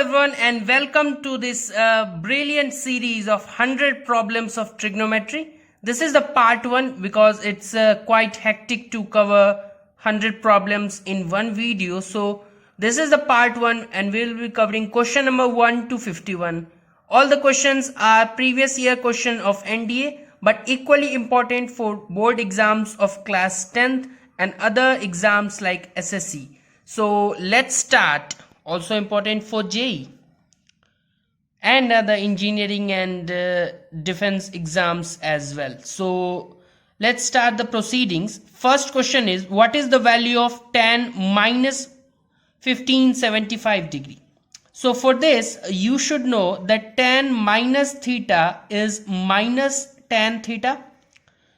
everyone, and welcome to this brilliant series of 100 problems of trigonometry. This is the part 1 because it's quite hectic to cover 100 problems in one video. So this is the part 1 and we'll be covering question number 1 to 51. All the questions are previous year question of NDA but equally important for board exams of class 10th and other exams like SSC. So let's start. Also important for JEE and other engineering and defense exams as well. So let's start the proceedings. First question is, what is the value of tan minus 1575 degree? So for this you should know that tan minus theta is minus tan theta.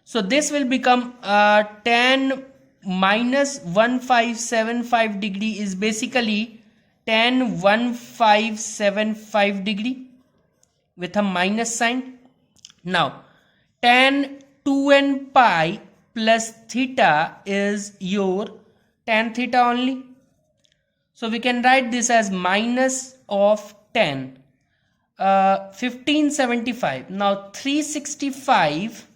So this will become tan minus 1575 degree is basically tan 1575 degree with a minus sign. Now tan 2n pi plus theta is your tan theta only. So we can write this as minus of tan 1575. Now 365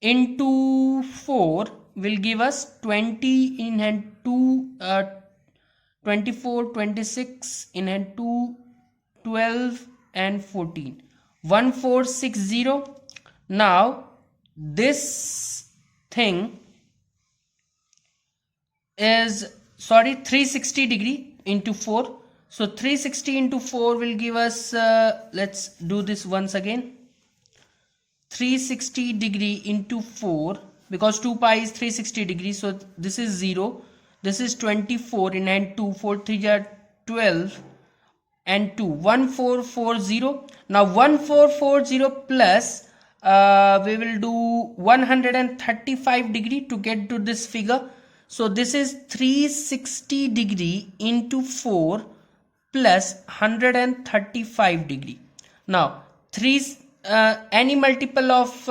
into 4 will give us 20 in hand 2 24, 26 in hand 2, 12 and 14. 1460. Now this thing is 360 degree into 4. So 360 into 4 will give us let's do this once again. 360 degree into 4, because 2 pi is 360 degrees, so this is 0. This is 24 in hand 2, 4 3 are 12 and 2, 1440. Now 1440 plus we will do 135 degree to get to this figure. So this is 360 degree into 4 plus 135 degree. Now any multiple of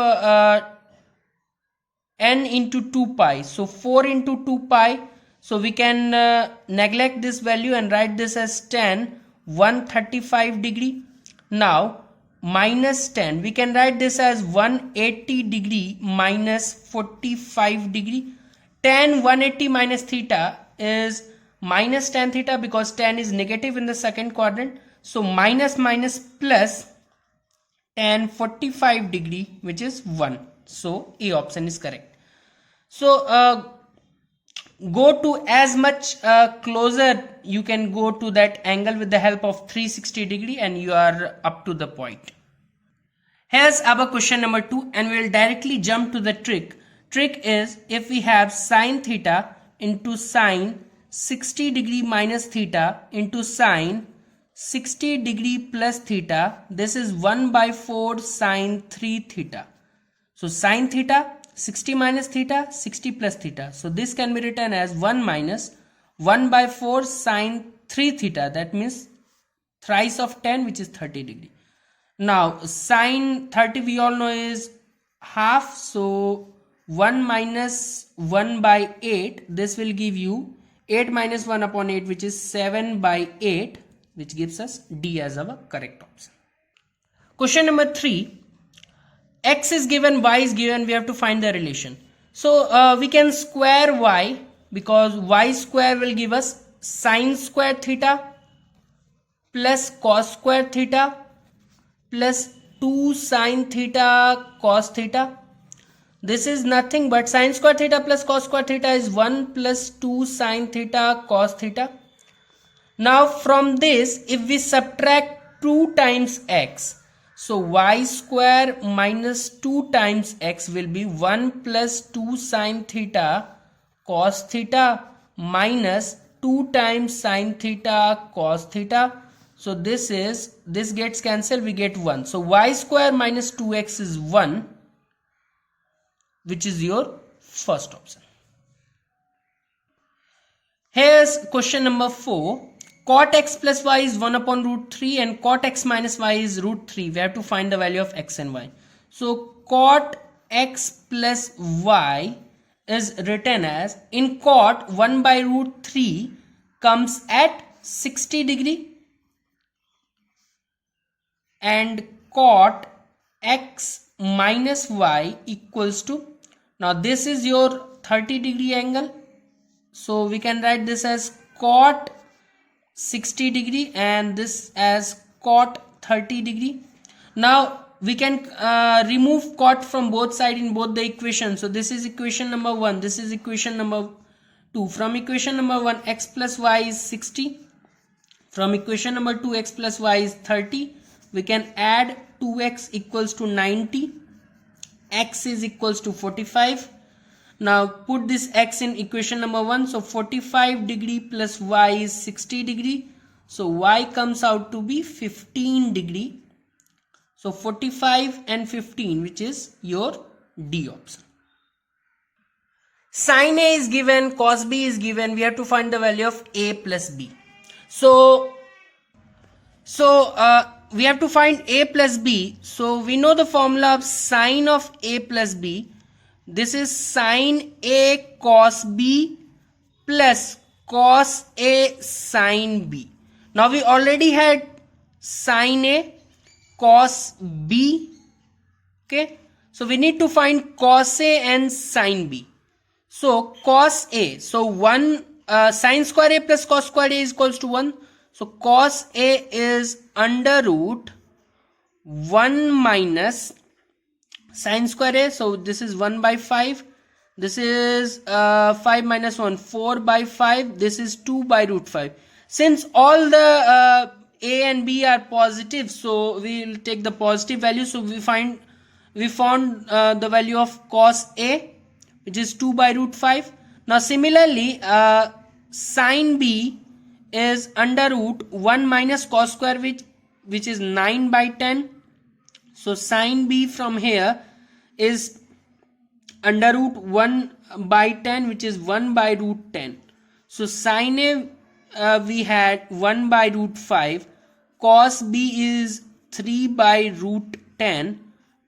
n into 2 pi, so 4 into 2 pi. So we can neglect this value and write this as tan 135 degree. Now minus 10, we can write this as 180 degree minus 45 degree. Tan 180 minus theta is minus tan theta because tan is negative in the second quadrant. So minus minus plus tan 45 degree, which is 1. So A option is correct. So go to as much closer you can go to that angle with the help of 360 degree and you are up to the point. Here's our question number 2 and we will directly jump to the trick. Trick is, if we have sine theta into sine 60 degree minus theta into sine 60 degree plus theta, this is 1 by 4 sine 3 theta. So sine theta 60 minus theta, 60 plus theta. So this can be written as 1 minus 1 by 4 sine 3 theta. That means thrice of 10, which is 30 degree. Now sine 30 we all know is half. So 1 minus 1 by 8. This will give you 8 minus 1 upon 8, which is 7 by 8, which gives us D as our correct option. Question number 3. X is given, y is given, we have to find the relation. So we can square y, because y square will give us sine square theta plus cos square theta plus 2 sine theta cos theta. This is nothing but sine square theta plus cos square theta is 1 plus 2 sine theta cos theta. Now from this, if we subtract 2 times x, so y square minus 2 times x will be 1 plus 2 sine theta cos theta minus 2 times sine theta cos theta. So this gets cancelled, we get 1. So y square minus 2x is 1, which is your first option. Here's question number 4. Cot x plus y is 1 upon root 3 and cot x minus y is root 3. We have to find the value of x and y. So cot x plus y is written as, in cot 1 by root 3 comes at 60 degree and cot x minus y equals to, now this is your 30-degree angle, so we can write this as cot 60-degree and this as cot 30-degree. Now we can remove cot from both sides in both the equations. So this is equation number 1, this is equation number 2. From equation number 1, x plus y is 60. From equation number 2, x plus y is 30. We can add 2x equals to 90. X is equals to 45. Now put this x in equation number 1. So 45 degree plus y is 60 degree. So y comes out to be 15 degree. So 45 and 15, which is your D option. Sin A is given, cos B is given. We have to find the value of A plus B. So we have to find A plus B. So we know the formula of sine of A plus B. This is sine A cos B plus cos A sine B. Now we already had sine A cos B. Okay, so we need to find cos A and sine B. So cos A, so 1 sine square A plus cos square A is equals to 1. So cos A is under root 1 minus sine square A. So this is 1 by 5. This is 5 minus 1, 4 by 5. This is 2 by root 5. Since all the A and B are positive, so we will take the positive value. So we found the value of cos A, which is 2 by root 5. Now similarly, sine B is under root 1 minus cos square, which is 9 by 10. So sine B from here is under root 1 by 10, which is 1 by root 10. So sine A we had 1 by root 5, cos B is 3 by root 10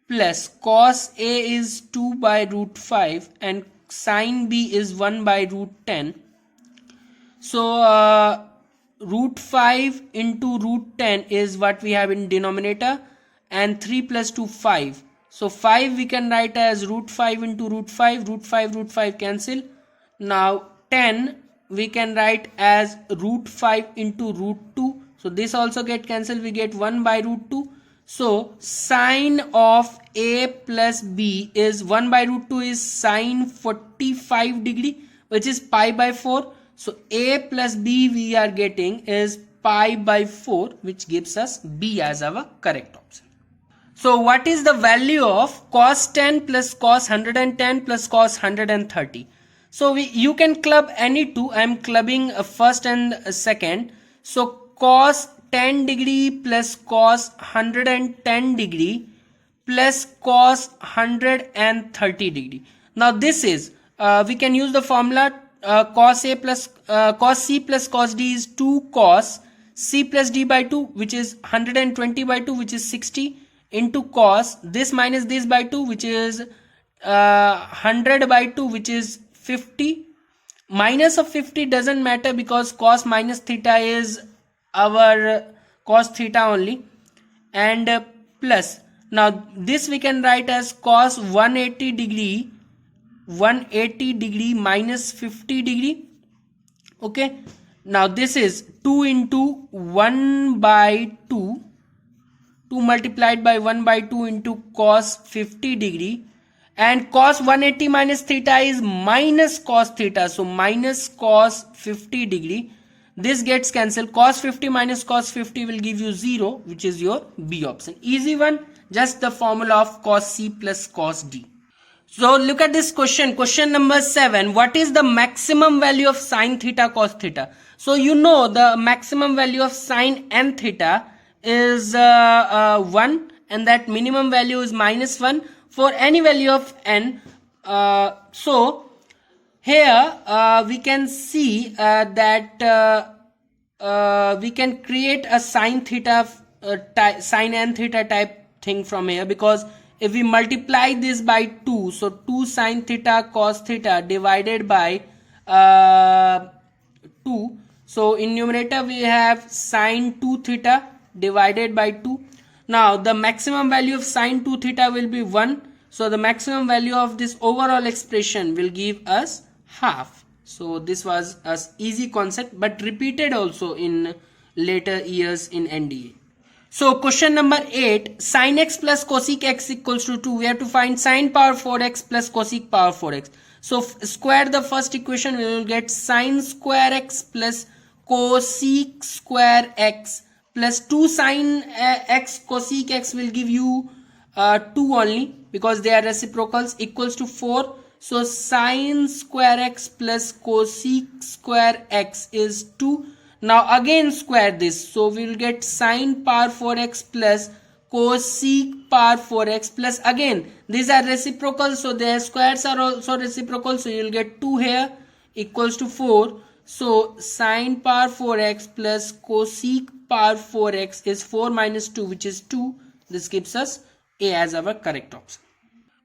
plus cos A is 2 by root 5 and sine B is 1 by root 10. So root 5 into root 10 is what we have in denominator, and 3 plus 2 5. So 5 we can write as root 5 into root 5, root 5 cancel. Now 10 we can write as root 5 into root 2. So this also get cancelled, we get 1 by root 2. So sine of A plus B is 1 by root 2 is sine 45 degree, which is pi by 4. So A plus B we are getting is pi by 4, which gives us B as our correct option. So what is the value of cos 10 plus cos 110 plus cos 130? So you can club any two. I am clubbing first and second. So cos 10 degree plus cos 110 degree plus cos 130 degree. Now this is we can use the formula cos A plus cos C plus cos D is 2 cos C plus D by 2, which is 120 by 2, which is 60, into cos this minus this by 2, which is 100 by 2, which is 50. Minus of 50 doesn't matter because cos minus theta is our cos theta only, and plus, now this we can write as cos 180 degree minus 50 degree. Okay, now this is 2 into 1 by 2, 2 multiplied by 1 by 2 into cos 50 degree, and cos 180 minus theta is minus cos theta, so minus cos 50 degree. This gets cancelled. Cos 50 minus cos 50 will give you 0, which is your B option. Easy one, just the formula of cos C plus cos D. So look at this question, question number 7. What is the maximum value of sine theta cos theta? So you know the maximum value of sine n theta is 1, and that minimum value is minus 1 for any value of n. So here we can see that we can create a sine theta sine n theta type thing from here, because if we multiply this by 2, so 2 sine theta cos theta divided by 2, so in numerator we have sine 2 theta divided by 2. Now the maximum value of sine 2 theta will be 1. So the maximum value of this overall expression will give us half. So this was a easy concept but repeated also in later years in NDA. So question number 8, sin x plus cosec x equals to 2. We have to find sin power 4x plus cosec power 4x. So square the first equation, we will get sin square x plus cosec square x plus 2 sin x cosec x will give you 2 only because they are reciprocals, equals to 4. So sin square x plus cosec square x is 2. Now again square this, so we will get sin power 4x plus cosec power 4x plus again these are reciprocal, so their squares are also reciprocal, so you will get 2 here equals to 4. So sin power 4x plus cosec power 4x is 4 minus 2, which is 2. This gives us A as our correct option.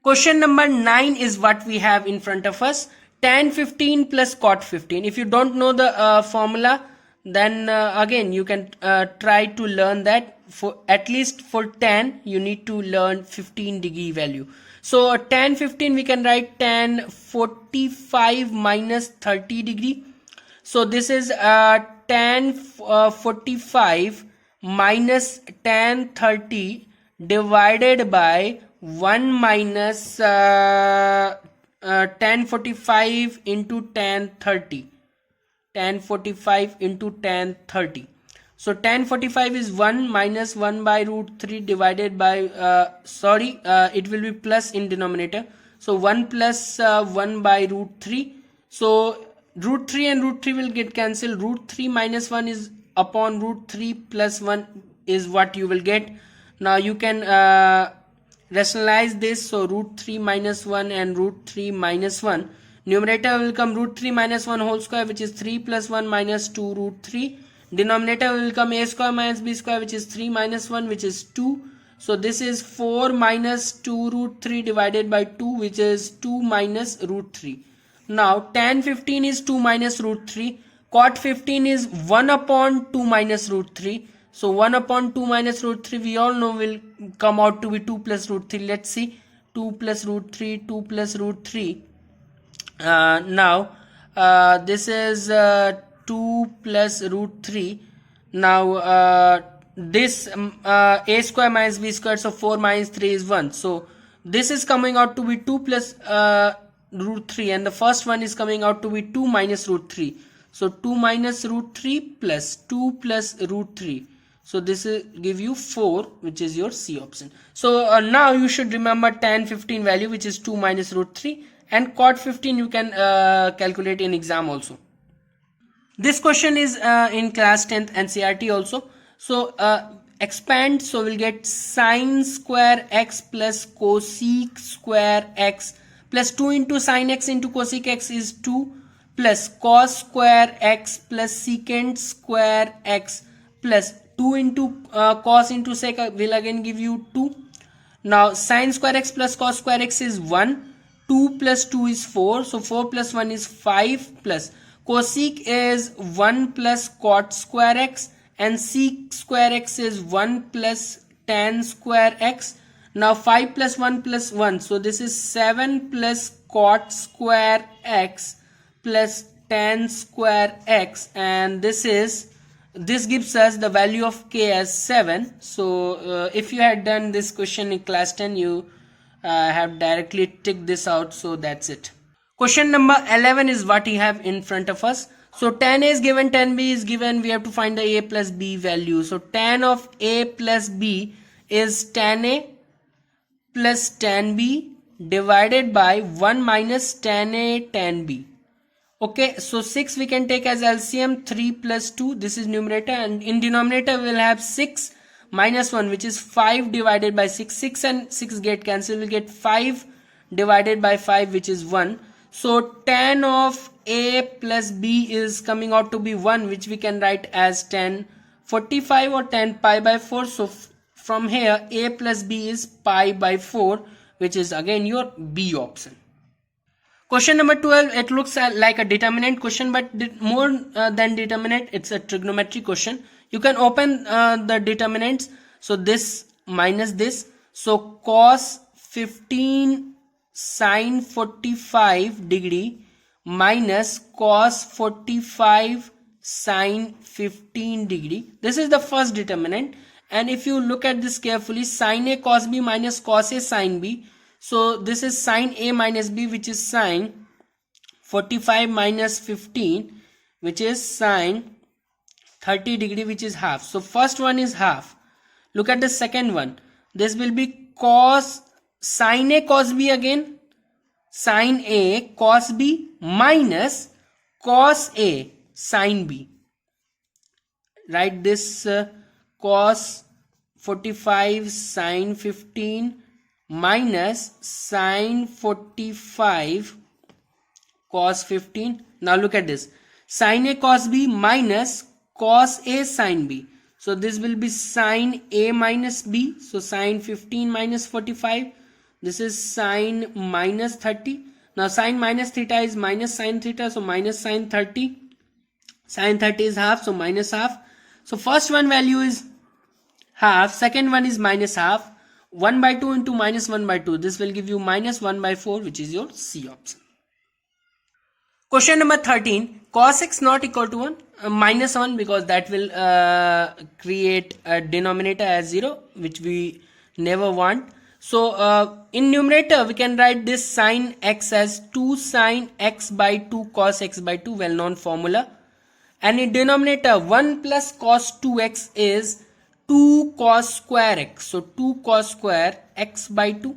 Question number 9 is what we have in front of us. Tan 15 plus cot 15. If you don't know the formula, then again you can try to learn that. For at least for tan you need to learn 15 degree value. So tan 15 we can write tan 45 minus 30 degree. So this is tan 45 minus tan 30 divided by 1 minus tan 45 into tan 30. Tan 45 into tan 30. So tan 45 is 1 minus 1 by root 3 divided by it will be plus in denominator. So 1 plus 1 by root 3. So root 3 and root 3 will get cancelled. Root 3 minus 1 is upon root 3 plus 1 is what you will get. Now you can rationalize this. So root 3 minus 1 and root 3 minus 1. Numerator will come root 3 minus 1 whole square, which is 3 plus 1 minus 2 root 3. Denominator will come a square minus b square, which is 3 minus 1, which is 2. So this is 4 minus 2 root 3 divided by 2, which is 2 minus root 3. Now tan 15 is 2 minus root 3. Cot 15 is 1 upon 2 minus root 3. So 1 upon 2 minus root 3 we all know will come out to be 2 plus root 3. Let's see. 2 plus root 3, 2 plus root 3. This is 2 plus root 3. Now this a square minus b square, so 4 minus 3 is 1. So this is coming out to be 2 plus root 3 and the first one is coming out to be 2 minus root 3. So 2 minus root 3 plus 2 plus root 3. So this will give you 4, which is your C option. So now you should remember tan 15 value, which is 2 minus root 3. And cot 15 you can calculate in exam also. This question is in class 10th NCERT also. So expand, so we'll get sine square x plus cosec square x plus 2 into sine x into cosec x is 2 plus cos square x plus secant square x plus 2 into cos into sec will again give you 2. Now sine square x plus cos square x is 1. 2 plus 2 is 4. So 4 plus 1 is 5 plus cosec is 1 plus cot square x and sec square x is 1 plus tan square x. Now 5 plus 1 plus 1. So this is 7 plus cot square x plus tan square x, and this gives us the value of k as 7. So if you had done this question in class 10, you have directly ticked this out. So that's it. Question number 11 is what we have in front of us. So tan A is given, tan B is given. We have to find the A plus B value. So tan of A plus B is tan A plus tan B divided by 1 minus tan A tan B. Okay, so 6 we can take as LCM, 3 plus 2, this is numerator, and in denominator we will have 6 minus 1, which is 5 divided by 6. 6 and 6 get cancelled, we will get 5 divided by 5, which is 1. So tan of A plus B is coming out to be 1, which we can write as tan 45 or tan pi by 4. So from here A plus B is pi by 4, which is again your B option. Question number 12, it looks like a determinant question, but more than determinant, it's a trigonometry question. You can open the determinants. So this minus this. So cos 15 sine 45 degree minus cos 45 sine 15 degree. This is the first determinant. And if you look at this carefully, sine A cos B minus cos A sine B. So this is sine A minus B, which is sine 45 minus 15, which is sine 30 degree, which is half. So first one is half. Look at the second one. This will be cos sine A cos B again. Sine A cos B minus cos A sine B. Write this cos 45 sine 15 minus sine 45 cos 15. Now look at this. Sine A cos B minus cos A sine B. So this will be sine A minus B. So sine 15 minus 45. This is sine minus 30. Now sine minus theta is minus sine theta. So minus sine 30. Sine 30 is half. So minus half. So first one value is half. Second one is minus half. 1 by 2 into minus 1 by 2. This will give you minus 1 by 4, which is your C option. Question number 13. Cos x not equal to 1. Minus 1, because that will create a denominator as 0, which we never want. So in numerator we can write this sine x as 2 sine x by 2 cos x by 2, well known formula. And in denominator 1 plus cos 2x is 2 cos square x. So 2 cos square x by 2.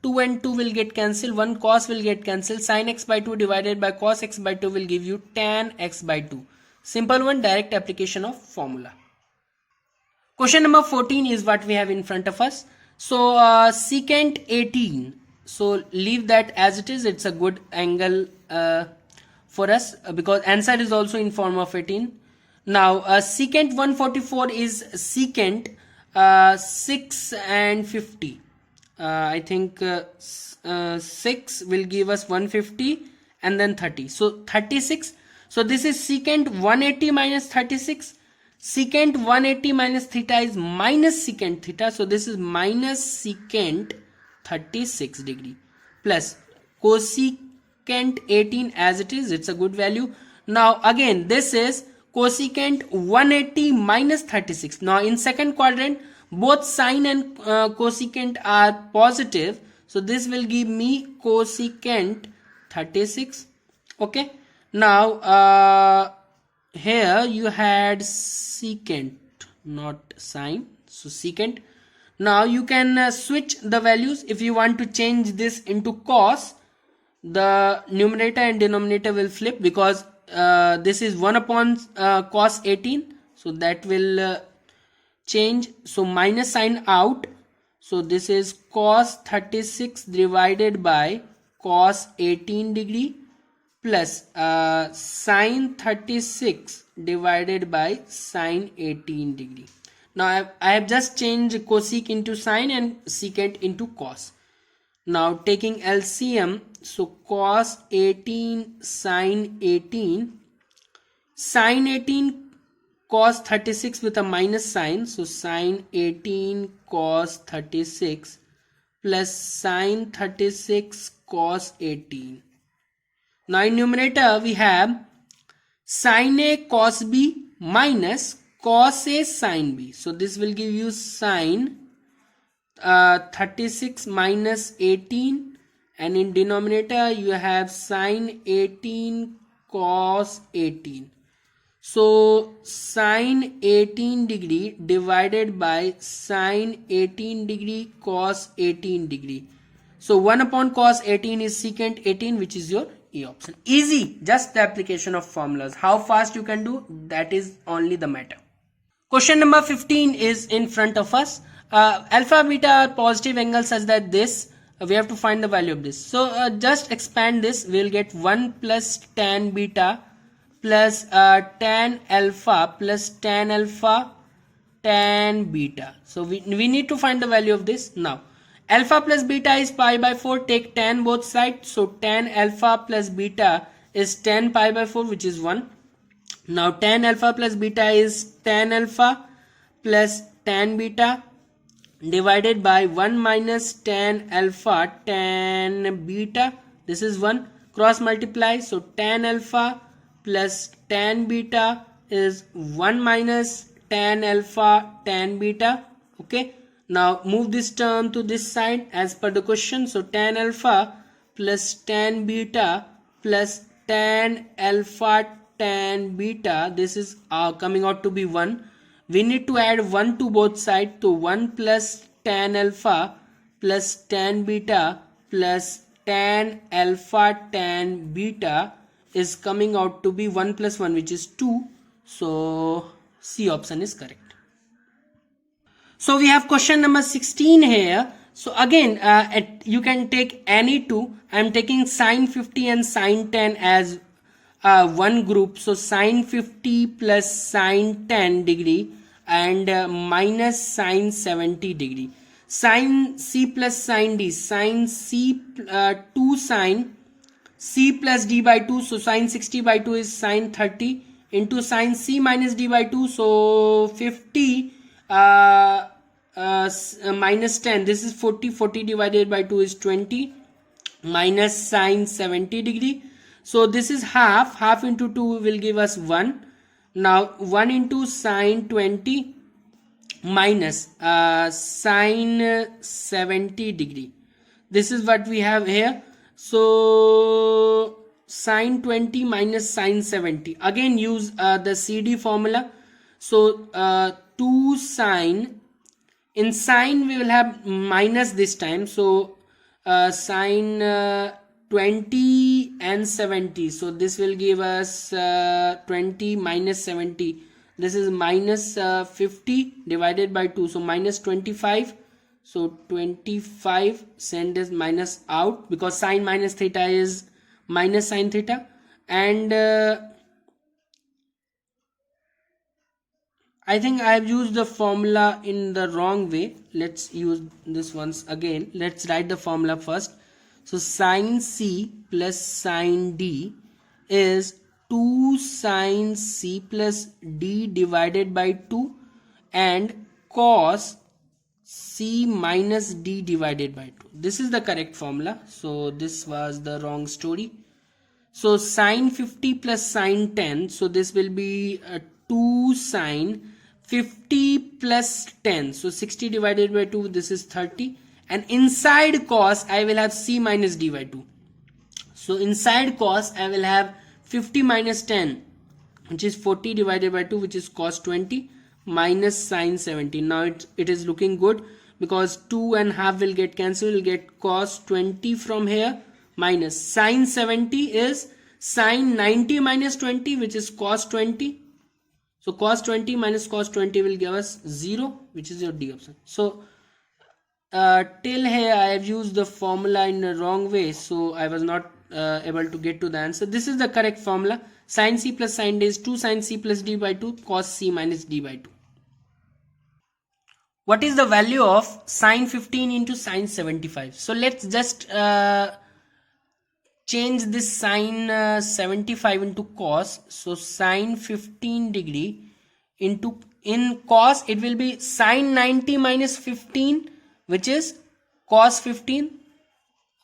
2 and 2 will get cancelled. 1 cos will get cancelled. Sin x by 2 divided by cos x by 2 will give you tan x by 2. Simple one, direct application of formula. Question number 14 is what we have in front of us. So secant 18. So leave that as it is. It's a good angle for us because answer is also in form of 18. Now secant 144 is secant 6 and 50. I think 6 will give us 150 and then 30. So 36. So this is secant 180 minus 36. Secant 180 minus theta is minus secant theta. So this is minus secant 36 degree plus cosecant 18 as it is. It's a good value. Now again this is cosecant 180 minus 36. Now in second quadrant both sine and cosecant are positive. So this will give me cosecant 36. Okay. Now here you had secant, not sine. So secant. Now you can switch the values. If you want to change this into cos, the numerator and denominator will flip because this is 1 upon cos 18. So that will change. So minus sign out. So this is cos 36 divided by cos 18 degree plus sine 36 divided by sine 18 degree. Now I have just changed cosec into sine and secant into cos. Now taking LCM, so cos 18 sine 18, sine 18 cos 36 with a minus sign. So sine 18 cos 36 plus sine 36 cos 18. Now in numerator we have sine A cos B minus cos A sine B. So this will give you sine 36 minus 18, and in denominator you have sine 18 cos 18. So sine 18 degree divided by sine 18 degree cos 18 degree. So 1 upon cos 18 is secant 18, which is your E option. Easy, just the application of formulas. How fast you can do, that is only the matter. Question number 15 is in front of us. Alpha beta are positive angles such that this, we have to find the value of this. So just expand this, we will get 1 plus tan beta plus tan alpha plus tan alpha tan beta. So we need to find the value of this. Now alpha plus beta is pi by 4, take tan both sides. So tan alpha plus beta is tan pi by 4, which is 1. Now tan alpha plus beta is tan alpha plus tan beta. divided by 1 minus tan alpha tan beta. This is 1. Cross multiply. So tan alpha plus tan beta is 1 minus tan alpha tan beta. Okay. Now move this term to this side as per the question. So tan alpha plus tan beta plus tan alpha tan beta. This is coming out to be 1. We need to add 1 to both sides. So 1 plus tan alpha plus tan beta plus tan alpha tan beta is coming out to be 1 plus 1, which is 2. So C option is correct. So we have question number 16 here. So again, you can take any two. I am taking sine 50 and sine 10 as one group. So sine 50 plus sine 10 degree and minus sine 70 degree. Sine C plus sine D. Sine C 2 sine C plus D by 2. So sine 60 by 2 is sine 30 into sine C minus D by 2. So 50 minus 10. This is 40. 40 divided by 2 is 20 minus sine 70 degree. So this is half. Half into 2 will give us 1. Now 1 into sine 20 minus sine 70 degree. This is what we have here. So sine 20 minus sine 70. Again use the CD formula. So 2 sine. In sine we will have minus this time. So sine 20 and 70. So this will give us 20 minus 70. This is minus 50 divided by 2. So minus 25. So 25, send this minus out because sine minus theta is minus sine theta. And I think I have used the formula in the wrong way. Let's use this once again. Let's write the formula first. So sine C plus sine D is 2 sine C plus D divided by 2 and cos C minus D divided by 2. This is the correct formula. So this was the wrong story. So sine 50 plus sine 10. So this will be 2 sine 50 plus 10. So 60 divided by 2. This is 30. And inside cos I will have C minus D by 2. So inside cos I will have 50 minus 10, which is 40 divided by 2, which is cos 20 minus sine 70. Now it is looking good because 2 and half will get cancelled. We'll get cos 20 from here minus sine 70 is sine 90 minus 20, which is cos 20. So cos 20 minus cos 20 will give us 0, which is your D option. So till here I have used the formula in the wrong way, so I was not able to get to the answer. This is the correct formula. Sin C plus sin D is 2 sin C plus D by 2 cos C minus D by 2. What is the value of sin 15 into sin 75? So let's just change this sin 75 into cos. So sin 15 degree into, in cos it will be sin 90 minus 15, which is cos 15.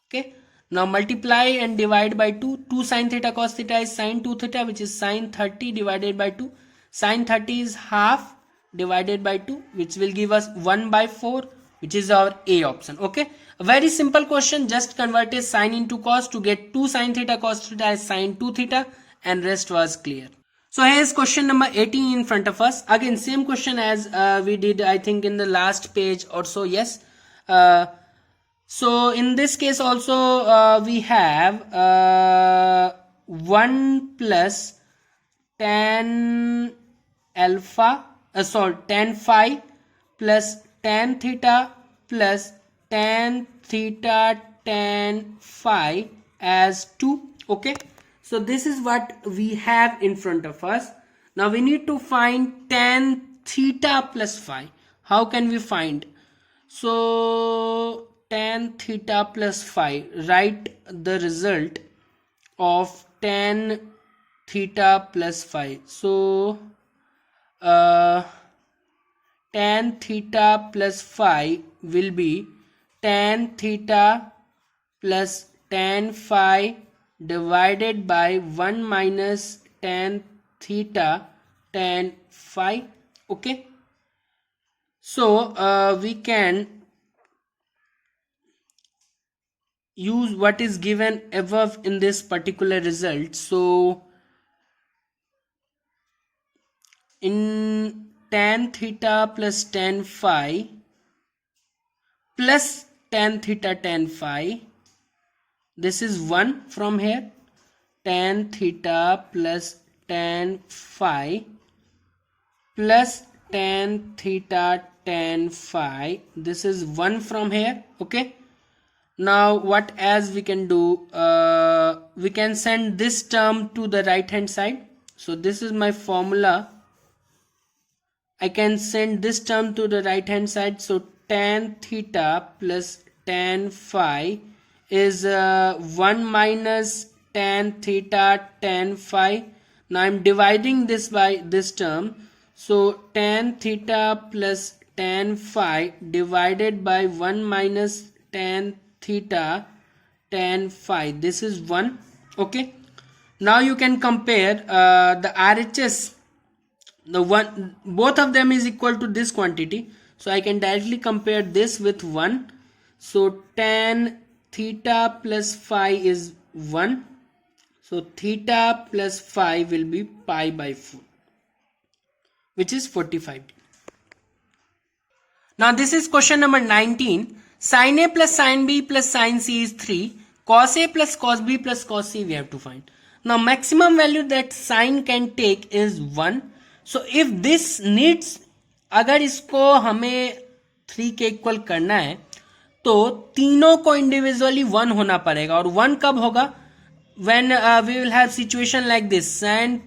Okay, now multiply and divide by 2. 2 sin theta cos theta is sin 2 theta, which is sin 30 divided by 2. Sin 30 is half divided by 2, which will give us 1 by 4, which is our A option. Okay, a very simple question. Just converted sin into cos to get 2 sin theta cos theta as sin 2 theta, and rest was clear. So here is question number 18 in front of us. Again same question as we did I think in the last page or so. Yes. So in this case also we have 1 plus tan alpha tan phi plus tan theta plus tan theta tan phi as 2. Okay, so this is what we have in front of us. Now we need to find tan theta plus phi. How can we find? So tan theta plus phi, write the result of tan theta plus phi. So tan theta plus phi will be tan theta plus tan phi divided by 1 minus tan theta tan phi. Okay, so we can use what is given above in this particular result. So in tan theta plus tan phi plus tan theta tan phi, this is 1 from here, tan theta plus tan phi plus tan theta tan phi, this is 1 from here. Okay, now what as we can do, we can send this term to the right hand side. So this is my formula. I can send this term to the right hand side. So tan theta plus tan phi is 1 minus tan theta tan phi. Now I'm dividing this by this term. So tan theta plus tan phi divided by 1 minus tan theta tan phi. This is 1. Okay. Now you can compare the RHS. The one, both of them is equal to this quantity, so I can directly compare this with 1. So tan theta plus phi is 1, so theta plus phi will be pi by 4, which is 45. Now this is question number 19. Sin A plus sin B plus sin C is 3. Cos A plus cos B plus cos C we have to find. Now maximum value that sin can take is 1. So if this needs, अगर इसको हमें 3 के equal करना है तो तीनों को individually 1 होना पड़ेगा. और 1 कब होगा? when we will have situation like this, sin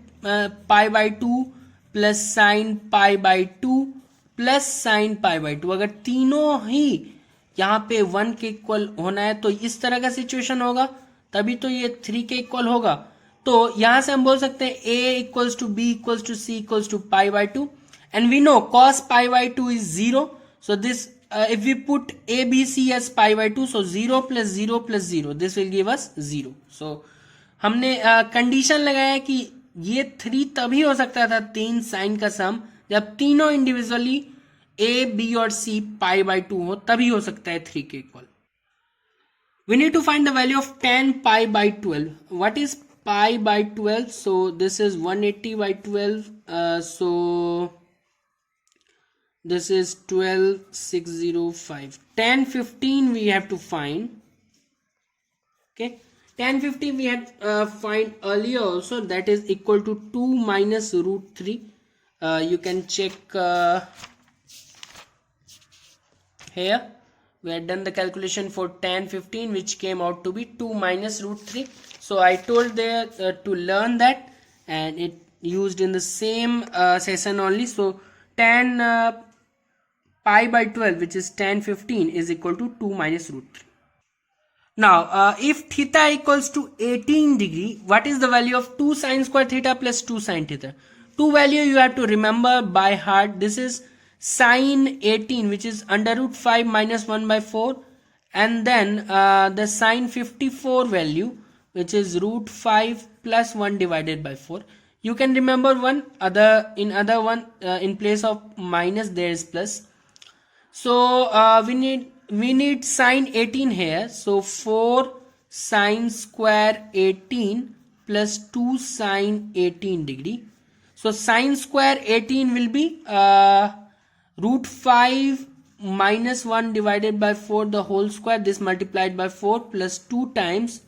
pi by 2 plus sin pi by 2 plus sin pi by 2. अगर तीनों ही यहाँ पे 1 के इक्वल होना है तो इस तरह का सिचुएशन होगा, तभी तो ये 3 के इक्वल होगा. तो यहां से हम बोल सकते हैं a equals to b equals to c equals to pi by 2, and we know cos pi by 2 is 0. So this if we put a b c as pi by 2, so 0 plus 0 plus 0, this will give us 0. So हमने condition लगाया कि ये 3 तभी हो सकता था, 3 sign का सम, जब तीनों इंडिविजुअली a b और c pi by 2 हो, तभी हो सकता है 3 के equal. We need to find the value of tan pi by 12. What is pi by 12? So this is 180 by 12. So this is 12605. Tan 15 we have to find. Okay, tan 15 we had find earlier also, that is equal to 2 minus root 3. You can check here. We had done the calculation for tan 15, which came out to be 2 minus root 3. So I told there to learn that, and it used in the same session only. So tan pi by 12, which is tan 15, is equal to 2 minus root 3. Now if theta equals to 18 degree, what is the value of 2 sin square theta plus 2 sin theta? 2 value you have to remember by heart. This is sin 18, which is under root 5 minus 1 by 4, and then the sin 54 value, which is root 5 plus 1 divided by 4. You can remember one other, in other one in place of minus there is plus. So we need sin 18 here. So 4 sin square 18 plus 2 sin 18 degree. So sin square 18 will be root 5 minus 1 divided by 4 the whole square, this multiplied by 4, plus 2 times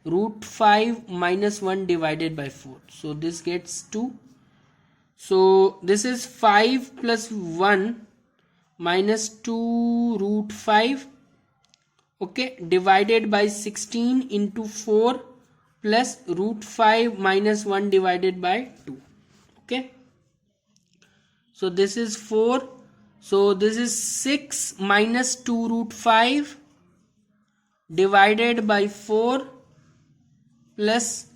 root 5 minus 1 divided by 4. So this gets 2. So this is 5 plus 1 minus 2 root 5, okay, divided by 16 into 4 plus root 5 minus 1 divided by 2. Okay, so this is 4. So this is 6 minus 2 root 5 divided by 4 plus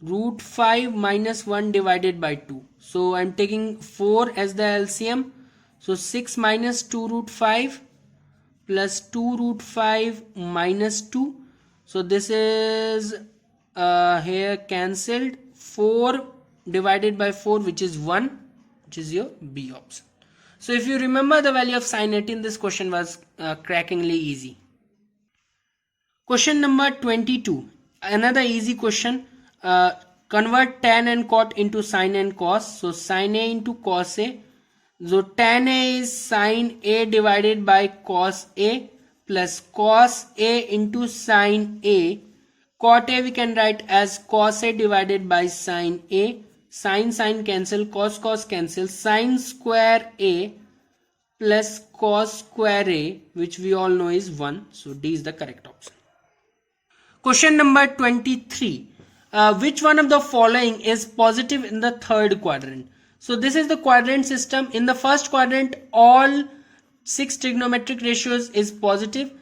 root 5 minus 1 divided by 2. So I'm taking 4 as the LCM. So 6 minus 2 root 5 plus 2 root 5 minus 2. So this is here cancelled. 4 divided by 4, which is 1, which is your B option. So if you remember the value of sine 18, this question was crackingly easy. Question number 22. Another easy question. Convert tan and cot into sine and cos. So sine A into cos A. So tan A is sine A divided by cos A plus cos A into sine A. Cot A we can write as cos A divided by sine A. Sine cancel, cos cancel. Sine square A plus cos square A, which we all know is 1. So D is the correct option. Question number 23. Which one of the following is positive in the third quadrant? So this is the quadrant system. In the first quadrant, all 6 trigonometric ratios is positive.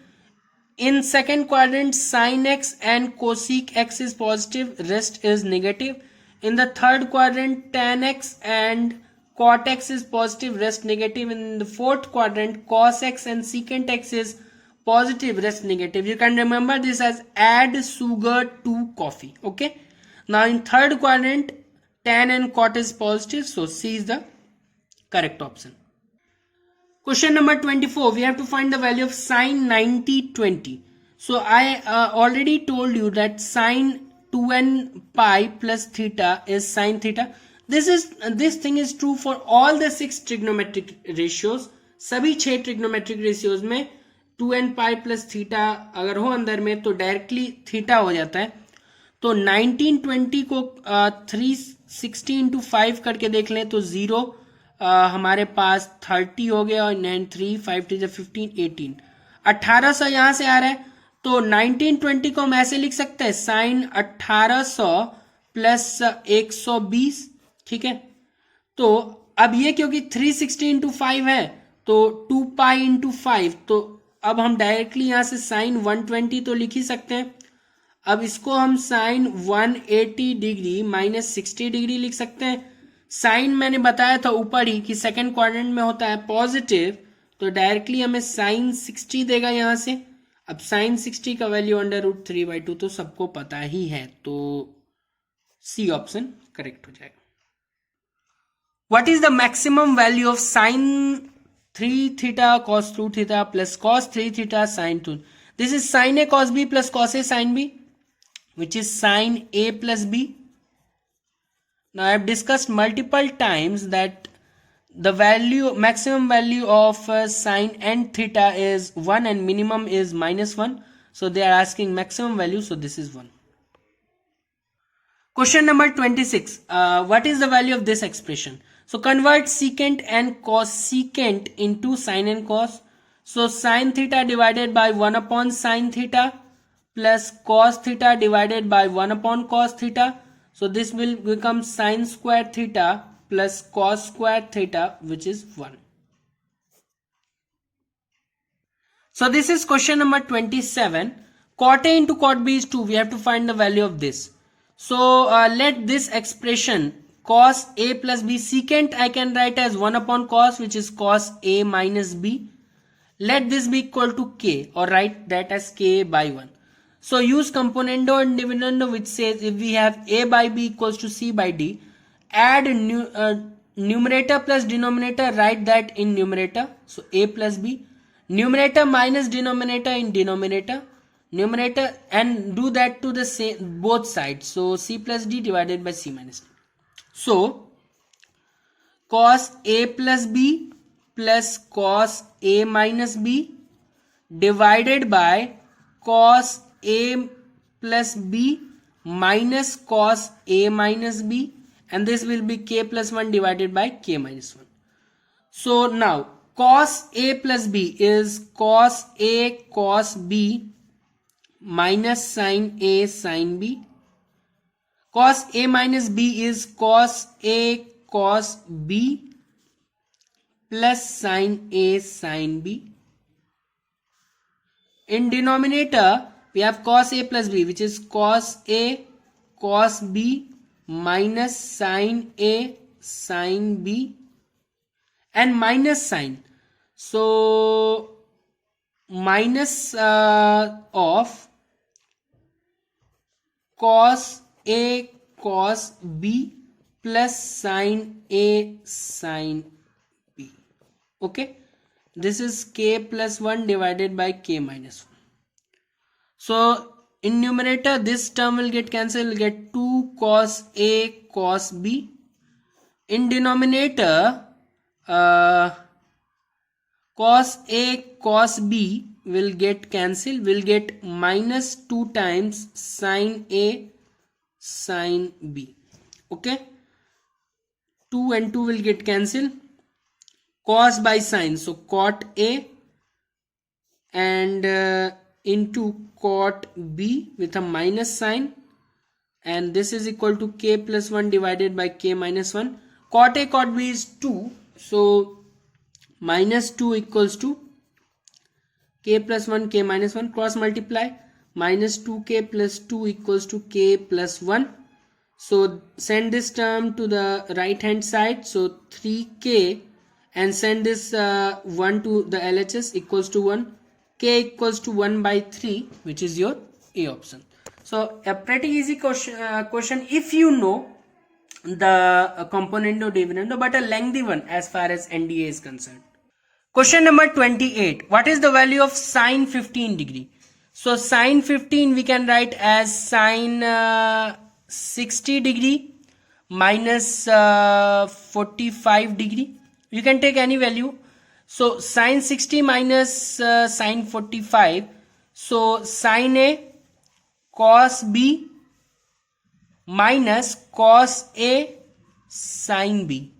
In second quadrant, sin x and cosec x is positive, rest is negative. In the third quadrant, tan x and cot x is positive, rest negative. In the fourth quadrant, cos x and secant x is positive, rest negative. You can remember this as add sugar to coffee. Okay. Now in third quadrant, tan and cot is positive, so C is the correct option. Question number 24. We have to find the value of sine 90 20. So I already told you that sine 2n pi plus theta is sine theta. This thing is true for all the 6 trigonometric ratios. सभी 6 trigonometric ratios में 2n pi plus theta अगर हो अंदर में तो directly theta हो जाता है. तो 1920 को 360 इंटू 5 करके देख लें तो 0 हमारे पास 30 हो गया और 9 3 5 3 15 18 1800 यहाँ से आ रहा है. तो 1920 को हम ऐसे लिख सकते हैं साइन 1800 प्लस 120. ठीक है. तो अब ये क्योंकि 360 इंटू 5 है तो 2 पाई इंटू 5, तो अब हम डायरेक्टली यहां से साइन 120 तो लिख ही सकते हैं. अब इसको हम साइन 180 डिग्री माइनस 60 डिग्री लिख सकते हैं. साइन मैंने बताया था ऊपर ही कि सेकंड क्वाड्रेंट में होता है पॉजिटिव, तो डायरेक्टली हमें साइन 60 देगा यहां से. अब साइन 60 का वैल्यू अंडर रूट 3/2 तो सबको पता ही है, तो सी ऑप्शन करेक्ट हो जाएगा. What is the maximum value of sine 3 theta cos 2 theta plus cos 3 theta sin 2? This is sin A cos B plus cos A sin B, which is sin A plus B. Now I have discussed multiple times that the maximum value of sin n theta is 1 and minimum is -1. So they are asking maximum value, so this is 1. Question number 26. What is the value of this expression? So convert secant and cosecant into sin and cos. So sin theta divided by 1 upon sin theta plus cos theta divided by 1 upon cos theta. So this will become sin square theta plus cos square theta, which is 1. So this is question number 27. Cot A into cot B is 2. We have to find the value of this. So let this expression cos A plus B, secant I can write as 1 upon cos, which is cos A minus B. Let this be equal to K, or write that as K by 1. So use componendo and dividendo, which says if we have A by B equals to C by D, add numerator plus denominator, write that in numerator. So A plus B, numerator minus denominator in denominator, numerator, and do that to the same both sides. So C plus D divided by C minus D. So cos A plus B plus cos A minus B divided by cos A plus B minus cos A minus B, and this will be K plus 1 divided by K minus 1. So now cos A plus B is cos A cos B minus sin A sin B. Cos A minus B is cos A cos B plus sin A sin B. In denominator, we have cos A plus B, which is cos A cos B minus sin A sin B. and minus sign. So minus of cos A cos B plus sin A sin B. Okay, this is k plus 1 divided by k minus 1. So in numerator this term will get cancelled, we'll get 2 cos A cos B. In denominator cos A cos B will get cancelled, will get minus 2 times sin A sin B. Okay, 2 and 2 will get cancelled, cos by sin, so cot A and into cot B with a minus sign, and this is equal to k plus 1 divided by k minus 1. Cot A cot B is 2, so minus 2 equals to k plus 1 k minus 1, cross multiply, minus 2k plus 2 equals to k plus 1. So send this term to the right hand side, so 3k, and send this 1 to the LHS, equals to 1, k equals to 1 by 3, which is your A option. So a pretty easy question if you know the componendo dividendo, but a lengthy one as far as NDA is concerned. Question number 28. What is the value of sine 15 degree? So sine 15 we can write as sine 60 degree minus 45 degree. You can take any value. So sine 60 minus sine 45. So sine A cos B minus cos A sin B.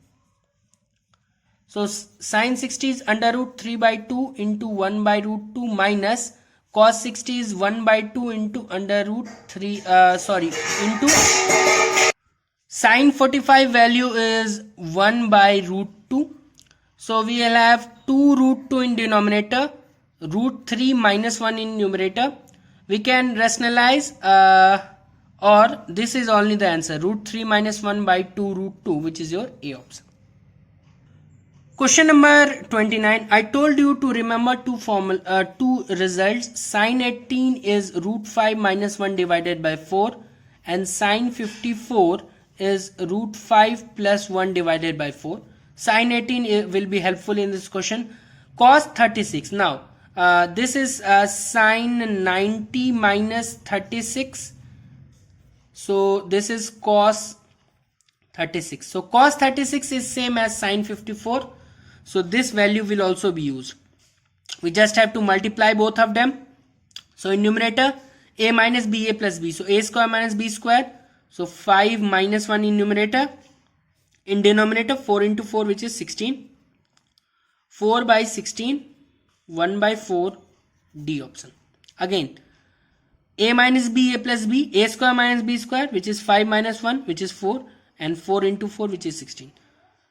So sine 60 is under root 3 by 2 into 1 by root 2 minus cos 60 is 1 by 2 into under root 3 into sine 45 value is 1 by root 2. So we will have 2 root 2 in denominator, root 3 minus 1 in numerator. We can rationalize or this is only the answer, root 3 minus 1 by 2 root 2, which is your A option. Question number 29. I told you to remember two results. Sine 18 is root 5 minus 1 divided by 4 and sine 54 is root 5 plus 1 divided by 4. Sine 18 will be helpful in this question. Cos 36. Now this is sine 90 minus 36. So this is cos 36. So cos 36 is same as sine 54. So this value will also be used. We just have to multiply both of them. So in numerator a minus b, a plus b. So a square minus b square. So 5 minus 1 in numerator. In denominator 4 into 4, which is 16. 4 by 16, 1 by 4, D option. Again a minus b, a plus b, a square minus b square, which is 5 minus 1, which is 4, and 4 into 4, which is 16.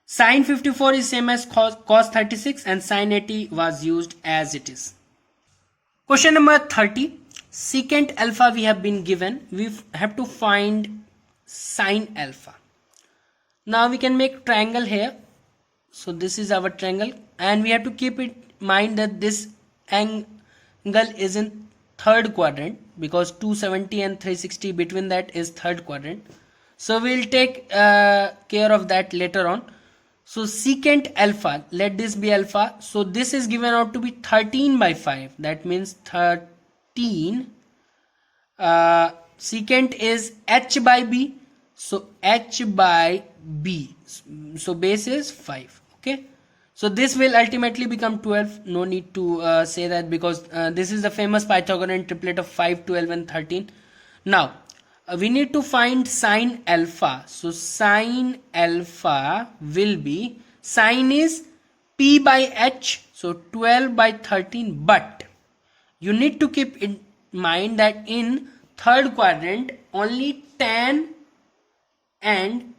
Sine 54 is same as cos 36 and sine 80 was used as it is. Question number 30. Secant alpha we have been given. We have to find sine alpha. Now we can make triangle here. So this is our triangle and we have to keep in mind that this angle is in third quadrant because 270 and 360 between that is third quadrant. So we will take care of that later on. So secant alpha, let this be alpha. So this is given out to be 13 by 5. That means 13. Secant is h by b. So h by b. So base is 5. Okay. So this will ultimately become 12. No need to say that because this is the famous Pythagorean triplet of 5, 12 and 13. Now we need to find sine alpha. So sine alpha will be, sine is p by h, so 12 by 13, but you need to keep in mind that in third quadrant only tan and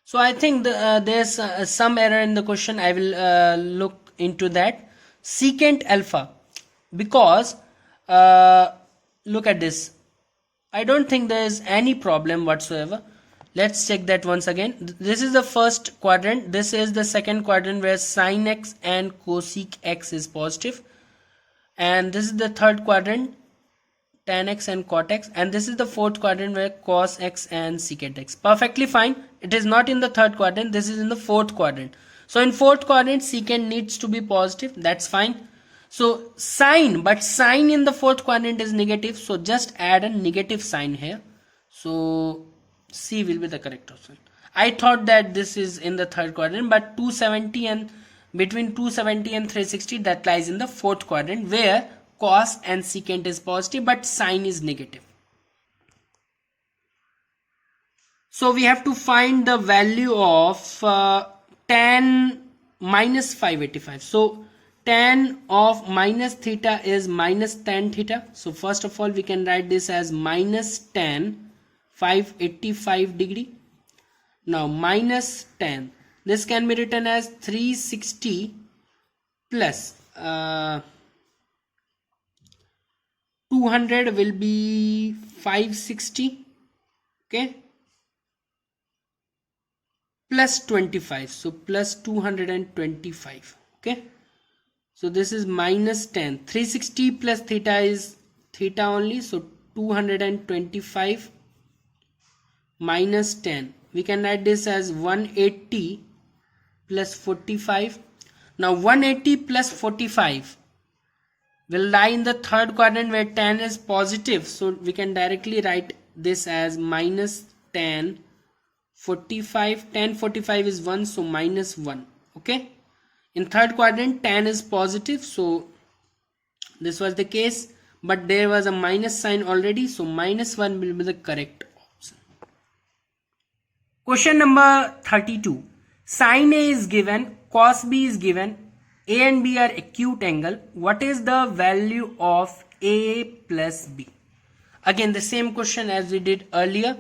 so I think there's some error in the question. I will look into that. secant alpha, because look at this. I don't think there is any problem whatsoever. Let's check that once again. This is the first quadrant. This is the second quadrant where sin x and cosec x is positive. And this is the third quadrant, tan x and cot x. And this is the fourth quadrant where cos x and secant x. Perfectly fine. It is not in the third quadrant. This is in the fourth quadrant. So in fourth quadrant, secant needs to be positive. That's fine. So sine, but sine in the fourth quadrant is negative. So just add a negative sign here. So C will be the correct option. I thought that this is in the third quadrant, but 270 and between 270 and 360, that lies in the fourth quadrant where cos and secant is positive but sine is negative. So we have to find the value of tan minus 585. So tan of minus theta is minus tan theta. So first of all, we can write this as minus tan 585 degree. Now minus tan, this can be written as 360 plus 200 will be 560, okay, plus 25, so plus 225, okay. So this is minus 10. 360 plus theta is theta only, so 225 minus 10. We can write this as 180 plus 45. Now 180 plus 45 will lie in the third quadrant where tan is positive. So we can directly write this as minus tan 45. Tan 45 is 1, so minus 1. Okay. In third quadrant, tan is positive. So this was the case. But there was a minus sign already. So minus 1 will be the correct option. Question number 32. Sin A is given. Cos B is given. A and B are acute angle. What is the value of A plus B? Again, the same question as we did earlier.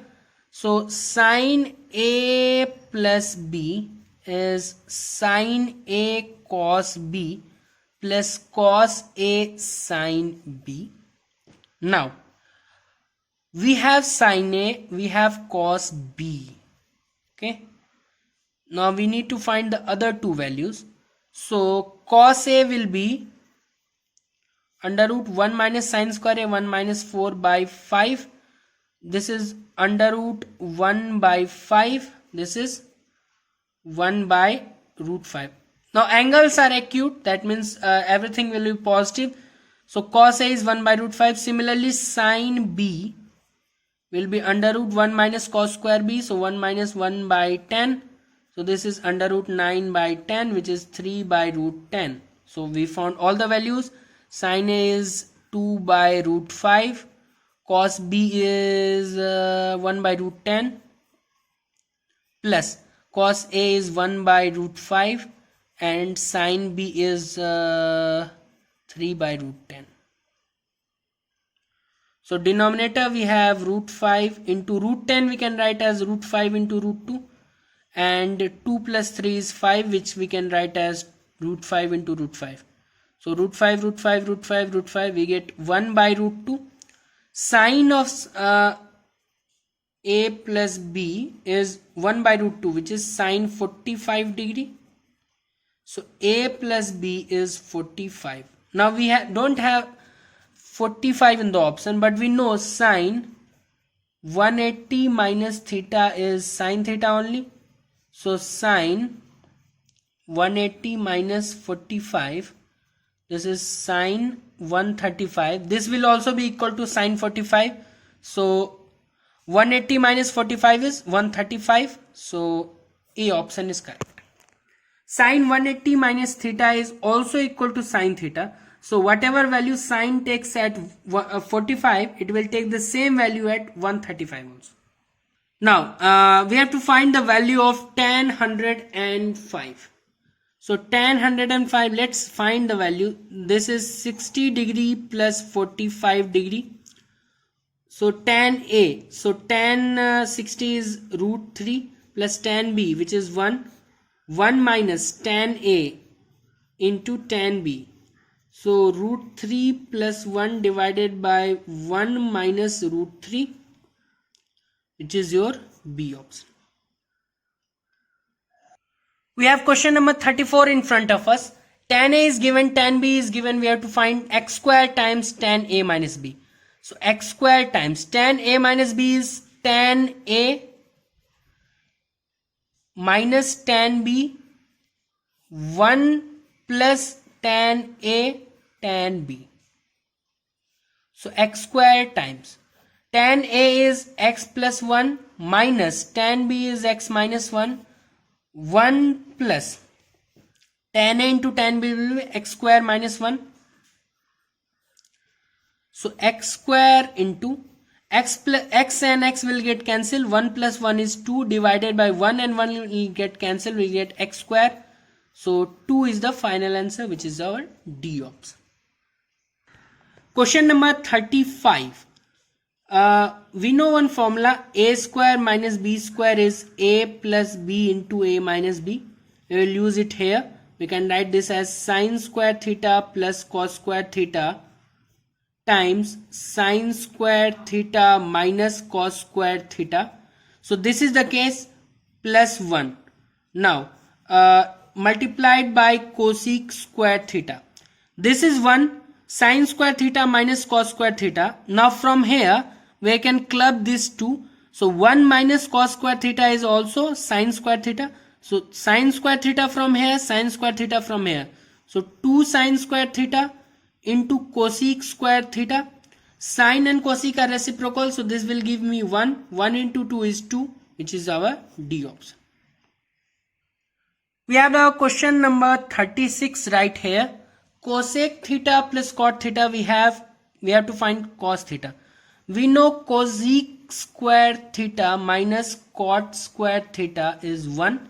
So sin A plus B is sin A cos B plus cos A sin B. Now, we have sin A, we have cos B. Okay. Now we need to find the other two values. So cos A will be under root 1 minus sin square A, 1 minus 4 by 5. This is under root 1 by 5. This is 1 by root 5. Now angles are acute. That means everything will be positive. So cos A is 1 by root 5. Similarly, sin B will be under root 1 minus cos square B. So 1 minus 1 by 10. So this is under root 9 by 10, which is 3 by root 10. So we found all the values. Sin A is 2 by root 5. Cos B is 1 by root 10. Plus cos A is 1 by root 5. And sin B is 3 by root 10. So denominator we have root 5 into root 10, we can write as root 5 into root 2. And 2 plus 3 is 5, which we can write as root 5 into root 5. So root 5, root 5, root 5, root 5, we get 1 by root 2. Sine of A plus B is 1 by root 2, which is sine 45 degree. So A plus B is 45. Now we don't have 45 in the option, but we know sine 180 minus theta is sine theta only. So sine 180 minus 45, this is sine 135. This will also be equal to sine 45. So 180 minus 45 is 135. So A option is correct. Sine 180 minus theta is also equal to sine theta. So whatever value sine takes at 45, it will take the same value at 135 also. Now we have to find the value of tan 105. So tan 105, let's find the value. This is 60 degree plus 45 degree. So tan A, so tan 60 is root 3 plus tan B, which is 1. 1 minus tan A into tan B. So root 3 plus 1 divided by 1 minus root 3, which is your B option. We have question number 34 in front of us. Tan A is given, tan B is given. We have to find x square times tan A minus B. So x square times tan A minus B is tan A minus tan B, 1 plus tan A tan B. So x square times tan A is x plus 1 minus tan B is x minus 1, 1 plus tan A into tan B will be x square minus 1. So x square into x plus x and x will get cancelled. 1 plus 1 is 2 divided by 1 and 1 will get cancelled. We get x square. So 2 is the final answer, which is our D option. Question number 35. We know one formula, a square minus b square is a plus b into a minus b. We will use it here. We can write this as sine square theta plus cos square theta times sine square theta minus cos square theta. So this is the case, plus 1. Now multiplied by cosec square theta. This is 1 sine square theta minus cos square theta. Now from here we can club these two. So 1 minus cos square theta is also sine square theta. So sine square theta from here, sine square theta from here. So 2 sine square theta into cosec square theta. Sine and cosec are reciprocal, so this will give me 1. 1 into 2 is 2, which is our D option. We have our question number 36 right here. Cosec theta plus cot theta we have to find cos theta. We know cosec square theta minus cot square theta is 1.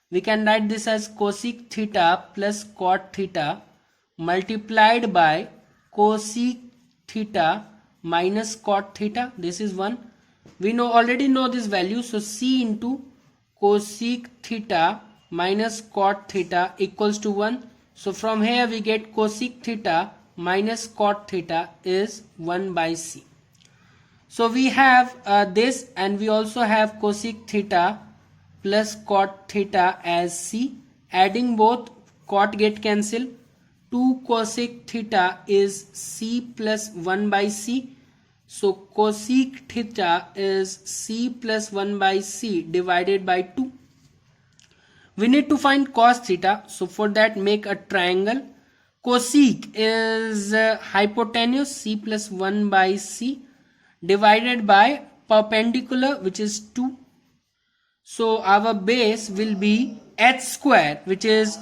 We can write this as cosec theta plus cot theta multiplied by cosec theta minus cot theta. This is 1. We already know this value, so c into cosec theta minus cot theta equals to 1. So from here we get cosec theta minus cot theta is 1 by c. So we have this, and we also have cosec theta plus cot theta as c. Adding both, cot get cancelled. 2 cosec theta is c plus 1 by c. So cosec theta is c plus 1 by c divided by 2. We need to find cos theta. So for that, make a triangle. Cosec is hypotenuse, c plus 1 by c divided by perpendicular, which is 2. So our base will be h square, which is,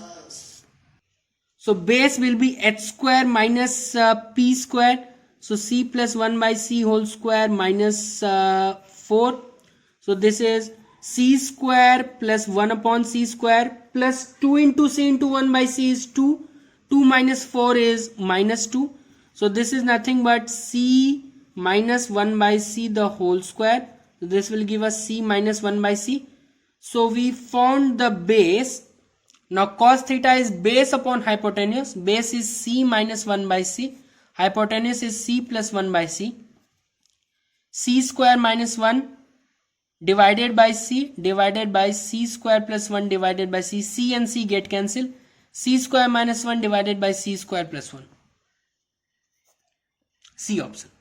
so base will be h square minus p square. So c plus 1 by c whole square minus 4. So this is c square plus 1 upon c square plus 2 into c into 1 by c is 2. 2 minus 4 is minus 2. So this is nothing but c minus 1 by c the whole square. So this will give us c minus 1 by c. So we found the base. Now cos theta is base upon hypotenuse. Base is c minus 1 by c. Hypotenuse is c plus 1 by c. C square minus 1 divided by c square plus 1 divided by c. C and c get cancelled. C square minus 1 divided by c square plus 1. C option.